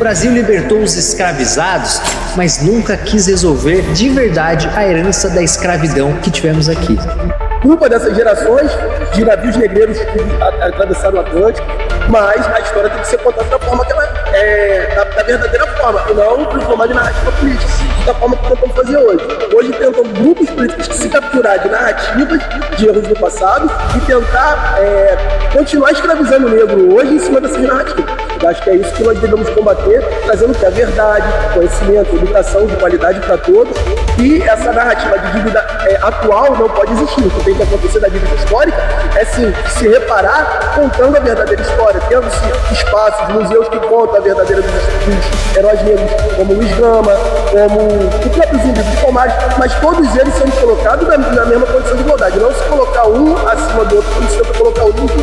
Brasil libertou os escravizados, mas nunca quis resolver de verdade a herança da escravidão que tivemos aqui. Culpa dessas gerações de navios negreiros que atravessaram o Atlântico, mas a história tem que ser contada da forma que ela é, da verdadeira forma, e não transformar de narrativa política, da forma que tentam fazer hoje. Hoje tentam grupos políticos se capturar de narrativas de erros do passado e tentar continuar escravizando o negro hoje em cima dessas narrativas. Eu acho que é isso que nós devemos combater, trazendo que a verdade, conhecimento, educação de qualidade para todos, e essa narrativa de dívida atual não pode existir. O que tem que acontecer da dívida histórica é sim se reparar contando a verdadeira história, tendo-se espaços, museus que contam a verdadeira dos heróis negros, como Luiz Gama, como o próprio Zumbi dos Palmares, mas todos eles sendo colocados na mesma condição de igualdade, não se colocar um acima do outro, como se tenta colocar o outro.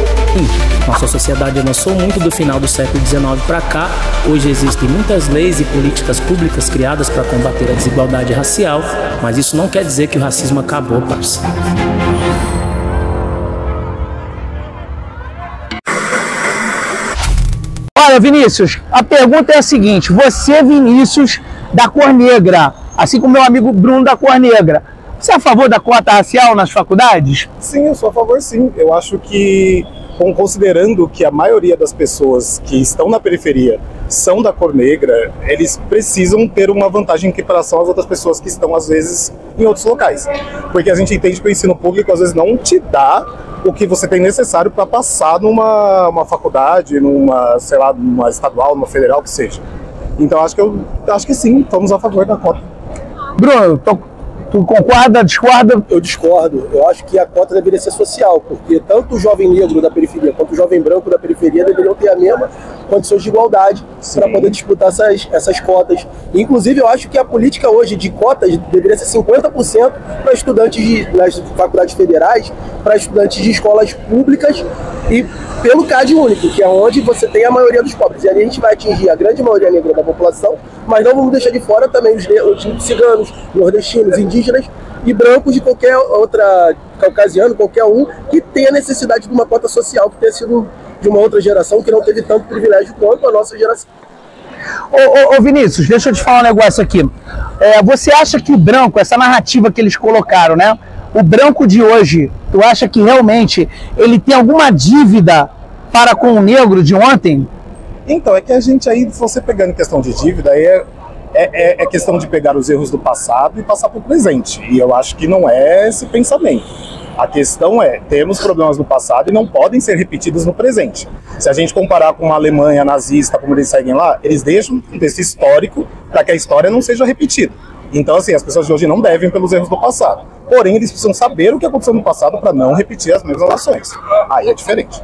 Nossa sociedade avançou muito do final do século XIX para cá. Hoje existem muitas leis e políticas públicas criadas para combater a desigualdade racial, mas isso não quer dizer que o racismo acabou, parça. Olha, Vinícius, a pergunta é a seguinte: você, Vinícius, da cor negra, assim como meu amigo Bruno da cor negra, você é a favor da cota racial nas faculdades? Sim, eu sou a favor, sim. Eu acho que, considerando que a maioria das pessoas que estão na periferia são da cor negra, eles precisam ter uma vantagem em comparação às outras pessoas que estão, às vezes, em outros locais. Porque a gente entende que o ensino público, às vezes, não te dá o que você tem necessário para passar numa faculdade, sei lá, numa estadual, numa federal, que seja. Então, acho que sim, estamos a favor da cota. Bruno, tu concorda, discorda? Eu discordo. Eu acho que a cota deveria ser social, porque tanto o jovem negro da periferia quanto o jovem branco da periferia deveriam ter a mesma condições de igualdade para poder disputar essas cotas. Inclusive, eu acho que a política hoje de cotas deveria ser 50% para estudantes nas faculdades federais, para estudantes de escolas públicas e pelo CAD único, que é onde você tem a maioria dos pobres. E ali a gente vai atingir a grande maioria negra da população, mas não vamos deixar de fora também os ciganos, nordestinos, indígenas e brancos de qualquer outra, caucasiano, qualquer um, que tenha necessidade de uma cota social, que tenha sido de uma outra geração que não teve tanto privilégio quanto a nossa geração. Ô Vinícius, deixa eu te falar um negócio aqui. Você acha que o branco, essa narrativa que eles colocaram, né? O branco de hoje, tu acha que realmente ele tem alguma dívida para com o negro de ontem? Então, é que a gente aí, você pegando questão de dívida, aí é questão de pegar os erros do passado e passar para o presente. E eu acho que não é esse pensamento. A questão é, temos problemas no passado e não podem ser repetidos no presente. Se a gente comparar com a Alemanha nazista, como eles seguem lá, eles deixam desse histórico para que a história não seja repetida. Então, assim, as pessoas de hoje não devem pelos erros do passado. Porém, eles precisam saber o que aconteceu no passado para não repetir as mesmas ações. Aí é diferente.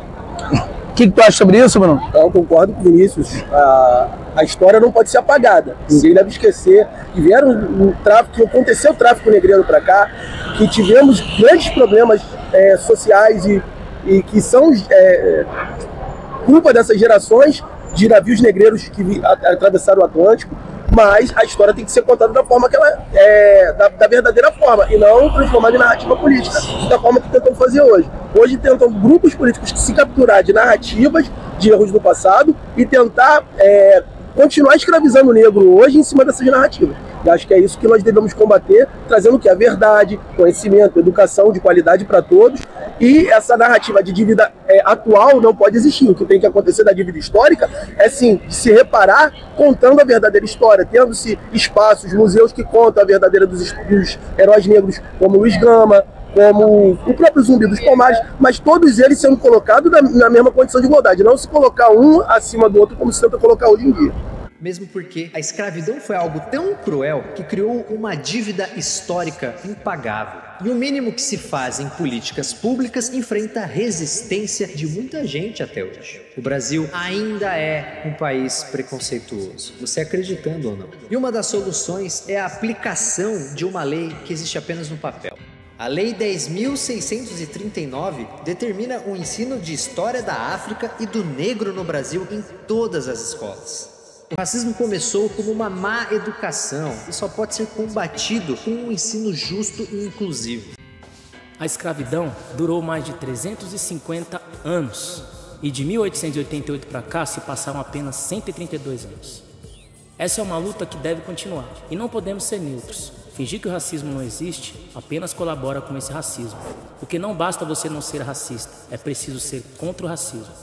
O que tu acha sobre isso, Bruno? Eu concordo com o Vinícius. A história não pode ser apagada. Ninguém deve esquecer que vieram o tráfico, que aconteceu o tráfico negreiro para cá, que tivemos grandes problemas sociais e que são culpa dessas gerações de navios negreiros que atravessaram o Atlântico, mas a história tem que ser contada da forma que ela da verdadeira forma, e não transformada em narrativa política, da forma que tentam fazer hoje. Hoje tentam grupos políticos se capturar de narrativas de erros do passado e tentar continuar escravizando o negro hoje em cima dessas narrativas. E acho que é isso que nós devemos combater, trazendo o que? A verdade, conhecimento, educação de qualidade para todos. E essa narrativa de dívida atual não pode existir. O que tem que acontecer da dívida histórica é sim se reparar contando a verdadeira história, tendo-se espaços, museus que contam a verdadeira dos heróis negros, como Luiz Gama, como o próprio Zumbi dos Palmares, mas todos eles sendo colocados na mesma condição de igualdade, não se colocar um acima do outro como se tenta colocar hoje em dia. Mesmo porque a escravidão foi algo tão cruel que criou uma dívida histórica impagável. E o mínimo que se faz em políticas públicas enfrenta a resistência de muita gente até hoje. O Brasil ainda é um país preconceituoso, você acreditando ou não. E uma das soluções é a aplicação de uma lei que existe apenas no papel. A Lei 10.639 determina o ensino de história da África e do negro no Brasil em todas as escolas. O racismo começou como uma má educação e só pode ser combatido com um ensino justo e inclusivo. A escravidão durou mais de 350 anos e de 1888 para cá se passaram apenas 132 anos. Essa é uma luta que deve continuar, e não podemos ser neutros. Fingir que o racismo não existe apenas colabora com esse racismo. Porque não basta você não ser racista, é preciso ser contra o racismo.